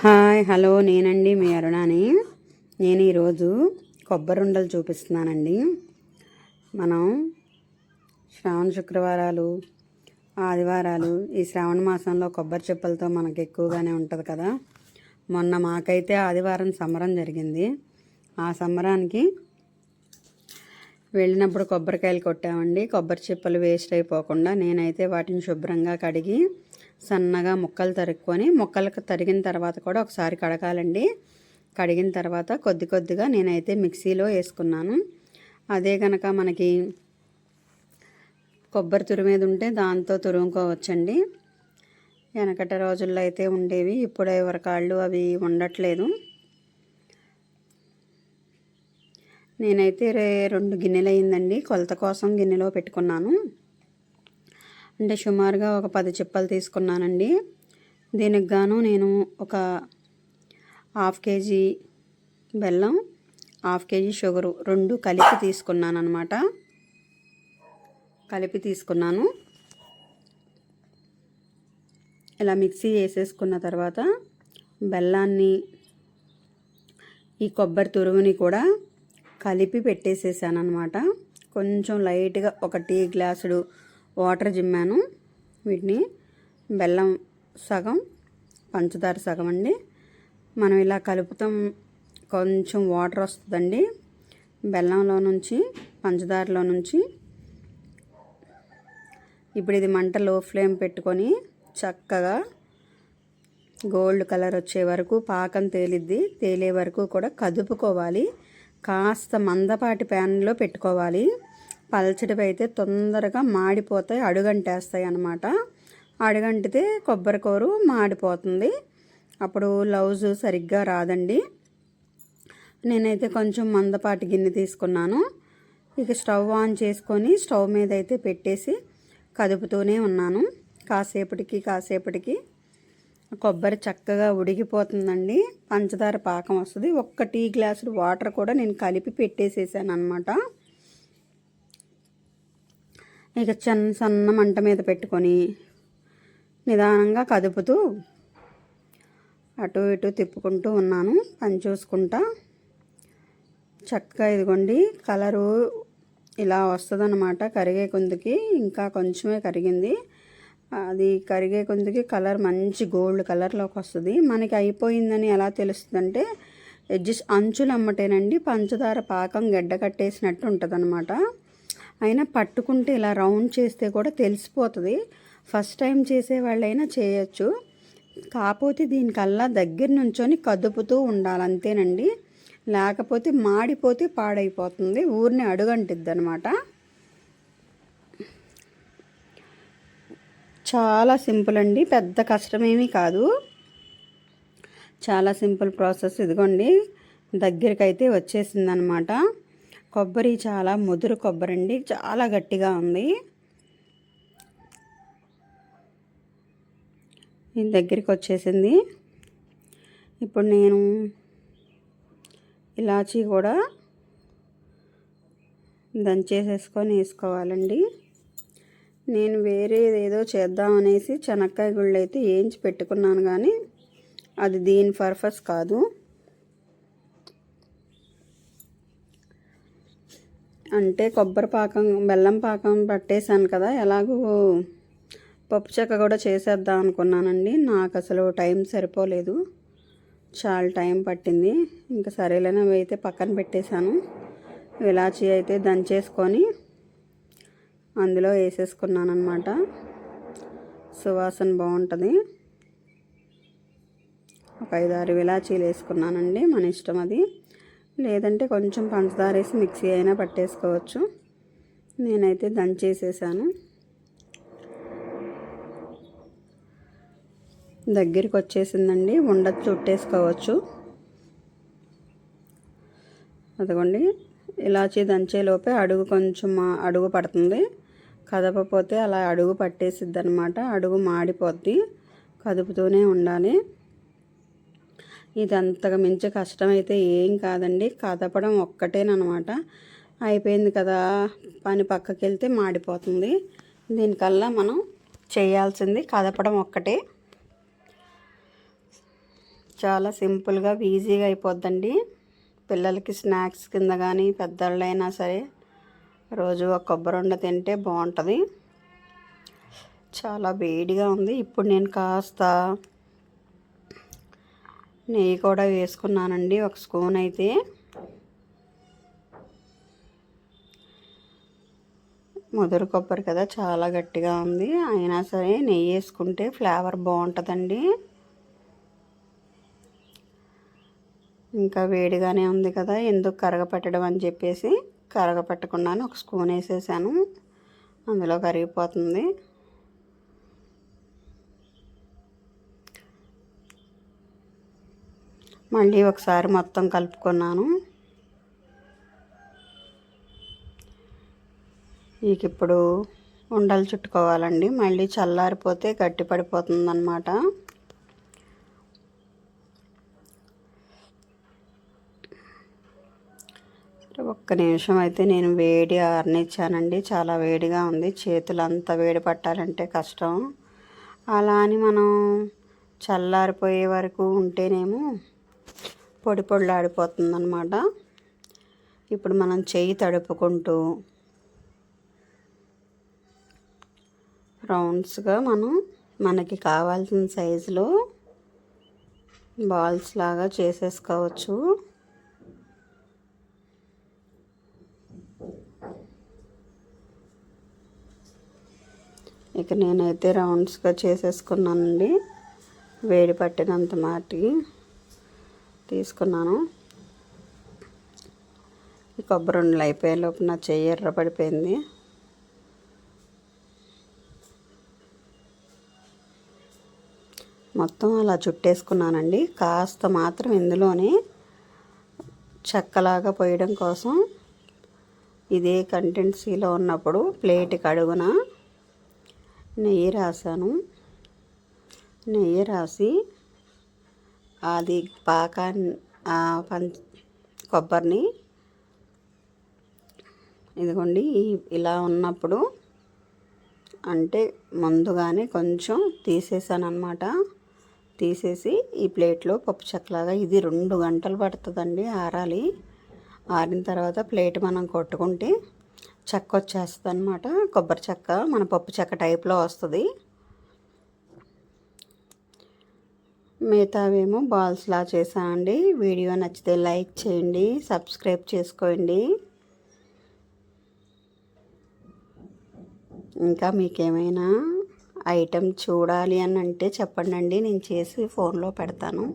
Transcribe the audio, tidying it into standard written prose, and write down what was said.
Hi hello నేనండి మీ అరుణాని. నేను ఈరోజు కొబ్బరి ఉండలు చూపిస్తున్నానండి. మనం శ్రావణ శుక్రవారాలు, ఆదివారాలు ఈ శ్రావణ మాసంలో కొబ్బరి చిప్పలతో మనకు ఎక్కువగానే ఉంటుంది కదా. మొన్న మాకైతే ఆదివారం సంబరం జరిగింది. ఆ సంబరానికి వెళ్ళినప్పుడు కొబ్బరికాయలు కొట్టామండి. కొబ్బరి చిప్పలు వేస్ట్ అయిపోకుండా నేనైతే వాటిని శుభ్రంగా కడిగి సన్నగా ముక్కలు తరుక్కొని, ముక్కలకు తరిగిన తర్వాత కూడా ఒకసారి కడగాలండి. కడిగిన తర్వాత కొద్ది కొద్దిగా నేనైతే మిక్సీలో వేసుకున్నాను. అదే కనుక మనకి కొబ్బరి తురిమేది ఉంటే దాంతో తురుముకోవచ్చండి. వెనకటి రోజుల్లో అయితే ఉండేవి, ఇప్పుడు ఎవరికాళ్ళు అవి ఉండట్లేదు. నేనైతే 2 గిన్నెలు అయిందండి. కొలత కోసం గిన్నెలో పెట్టుకున్నాను. అంటే సుమారుగా ఒక 10 చిప్పలు తీసుకున్నానండి. దీనికి గాను నేను ఒక 1/2 కేజీ బెల్లం, 1/2 కేజీ షుగరు 2 కలిపి తీసుకున్నాను అనమాట. తీసుకున్నాను. ఇలా మిక్సీ వేసేసుకున్న తర్వాత బెల్లాన్ని, ఈ కొబ్బరి తురుగుని కూడా కలిపి పెట్టేసేసాను అనమాట. కొంచెం లైట్గా ఒక టీ గ్లాసుడు వాటర్ జిమ్మాను. వీటిని బెల్లం సగం, పంచదార సగం అండి. మనం ఇలా కలుపుతాం, కొంచెం వాటర్ వస్తుందండి బెల్లంలో నుంచి, పంచదారలో నుంచి. ఇప్పుడు ఇది మంట లో ఫ్లేమ్ పెట్టుకొని చక్కగా గోల్డ్ కలర్ వచ్చే వరకు పాకం తేలే వరకు కూడా కదుపుకోవాలి. కాస్త మందపాటి ప్యాన్లో పెట్టుకోవాలి. పల్చడివి అయితే తొందరగా మాడిపోతాయి, అడుగంటేస్తాయి అన్నమాట. అడుగంటితే కొబ్బరికూర మాడిపోతుంది, అప్పుడు లౌజు సరిగ్గా రాదండి. నేనైతే కొంచెం మందపాటి గిన్నె తీసుకున్నాను. ఇక స్టవ్ ఆన్ చేసుకొని స్టవ్ మీద అయితే పెట్టేసి కదుపుతూనే ఉన్నాను. కాసేపటికి కొబ్బరి చక్కగా ఉడికిపోతుందండి. పంచదార పాకం వస్తుంది. 1 టీ గ్లాసుడు వాటర్ కూడా నేను కలిపి పెట్టేసేసాను అనమాట. ఇక సన్న మంట మీద పెట్టుకొని నిదానంగా కదుపుతూ అటు ఇటు తిప్పుకుంటూ ఉన్నాను, పని చూసుకుంటా. చక్కగా ఇదిగోండి కలరు ఇలా వస్తుందన్నమాట. కరిగే కొందికి ఇంకా కొంచెమే కరిగింది. అది కరిగే కొందికి కలర్ మంచి గోల్డ్ కలర్లోకి వస్తుంది. మనకి అయిపోయిందని ఎలా తెలుస్తుందంటే ఎడ్జెస్ అంచులు అమ్మటేనండి పంచదార పాకం గడ్డ కట్టేసినట్టు ఉంటుంది అనమాట. అయినా పట్టుకుంటే ఇలా రౌండ్ చేస్తే కూడా తెలిసిపోతుంది. ఫస్ట్ టైం చేసే వాళ్ళైనా చేయొచ్చు. కాకపోతే దీనికల్లా దగ్గర నుంచొని కదుపుతూ ఉండాలి అంతేనండి. లేకపోతే మాడిపోతే పాడైపోతుంది, ఊరిని అడుగంటిద్ది అనమాట. చాలా సింపుల్ అండి, పెద్ద కష్టమేమీ కాదు. చాలా సింపుల్ ప్రాసెస్. ఇదిగోండి దగ్గరికైతే వచ్చేసిందనమాట. కొబ్బరి చాలా ముదురు కొబ్బరి అండి, చాలా గట్టిగా ఉంది. ఇది దగ్గరికి వచ్చేసింది. ఇప్పుడు నేను ఇలాచీ కూడా దంచేసేసుకొని వేసుకోవాలండి. నేను వేరే ఏదో చేద్దామనేసి చెనక్కాయ గుళ్ళు అయితే వేయించి పెట్టుకున్నాను, కానీ అది దీని పర్పస్ కాదు. అంటే కొబ్బరి పాకం, బెల్లం పాకం పట్టేశాను కదా, ఎలాగో పప్పు చెక్క కూడా చేసేద్దాం అనుకున్నానండి. నాకు అసలు టైం సరిపోలేదు, చాలా టైం పట్టింది. ఇంకా సరేలేనా అయితే పక్కన పెట్టేశాను. ఇలాచీ అయితే దంచేసుకొని అందులో వేసేసుకున్నాను అనమాట. సువాసన బాగుంటుంది. ఒక 5-6 ఇలాచీలు వేసుకున్నానండి, మన ఇష్టం అది. లేదంటే కొంచెం పంచదార వేసి మిక్సీ అయినా పట్టేసుకోవచ్చు. నేనైతే దంచేసేసాను. దగ్గరికి వచ్చేసిందండి, ఉండ చుట్టేసుకోవచ్చు. అదిగోండి ఇలాచీ దంచేలోపే అడుగు కొంచెం అడుగు పడుతుంది. కదపపోతే అలా అడుగు పట్టేసిద్ది అనమాట, అడుగు మాడిపోద్ది. కదుపుతూనే ఉండాలి. ఇది అంతగా మించి కష్టమైతే ఏం కాదండి, కదపడం ఒక్కటేనమాట. అయిపోయింది కదా, పని పక్కకి వెళ్తే మాడిపోతుంది. దీనికల్లా మనం చేయాల్సింది కదపడం ఒక్కటే. చాలా సింపుల్గా ఈజీగా అయిపోద్దండి. పిల్లలకి స్నాక్స్ కింద కానీ పెద్దవాళ్ళైనా సరే రోజు ఒక కొబ్బరి ఉండ తింటే బాగుంటుంది. చాలా వేడిగా ఉంది. ఇప్పుడు నేను కాస్త నెయ్యి కూడా వేసుకున్నానండి, ఒక స్పూన్ అయితే. ముదురు కొబ్బరి కదా, చాలా గట్టిగా ఉంది. అయినా సరే నెయ్యి వేసుకుంటే ఫ్లేవర్ బాగుంటుందండి. ఇంకా వేడిగానే ఉంది కదా, ఎందుకు కరగపెట్టడం అని చెప్పేసి కరగపెట్టకుండానే ఒక స్పూన్ వేసేసాను. అందులో కరిగిపోతుంది. మళ్ళీ ఒకసారి మొత్తం కలుపుకున్నాను. ఇప్పుడు ఉండలు చుట్టుకోవాలండి. మళ్ళీ చల్లారిపోతే గట్టి పడిపోతుంది అన్నమాట. ఒక్క నిమిషం అయితే నేను వేడి ఆరనిచ్చానండి. చాలా వేడిగా ఉంది. చేతులు అంతా వేడి పట్టాలంటే కష్టం. అలా అని మనం చల్లారిపోయే వరకు ఉంటేనేమో పొడి పొడిలాడిపోతుంది అన్నమాట. ఇప్పుడు మనం చెయ్యి తడుపుకుంటూ రౌండ్స్గా మనకి కావాల్సిన సైజులో బాల్స్ లాగా చేసేసుకోవచ్చు. ఇక నేనైతే రౌండ్స్గా చేసేసుకున్నానండి. వేడి పట్టినంత మాటికి తీసుకున్నాను. ఈ కొబ్బరి ఉండలు అయిపోయేలోపు నా చెయ్యి ఎర్ర పడిపోయింది. మొత్తం అలా చుట్టేసుకున్నానండి. కాస్త మాత్రం ఇందులోనే చెక్కలాగా పోయడం కోసం ఇదే కంటెన్సీలో ఉన్నప్పుడు ప్లేట్కి అడుగున నెయ్యి రాసాను. నెయ్యి రాసి అది కొబ్బరిని ఇదిగోండి ఇలా ఉన్నప్పుడు అంటే ముందుగానే కొంచెం తీసేసాను అన్నమాట. తీసేసి ఈ ప్లేట్లో పప్పు చెక్కలాగా ఇది 2 గంటలు పడుతుందండి ఆరాలి. ఆరిన తర్వాత ప్లేట్ మనం కొట్టుకుంటే చెక్క వచ్చేస్తుంది అన్నమాట. కొబ్బరి చెక్క మన పప్పు చెక్క టైప్లో వస్తుంది. మిగతావేమో బాల్స్లా చేసానండి. వీడియో నచ్చితే లైక్ చేయండి, సబ్స్క్రైబ్ చేసుకోండి. ఇంకా మీకేమైనా ఐటెం చూడాలి అని అంటే చెప్పండి, నేను చేసి ఫోన్లో పెడతాను.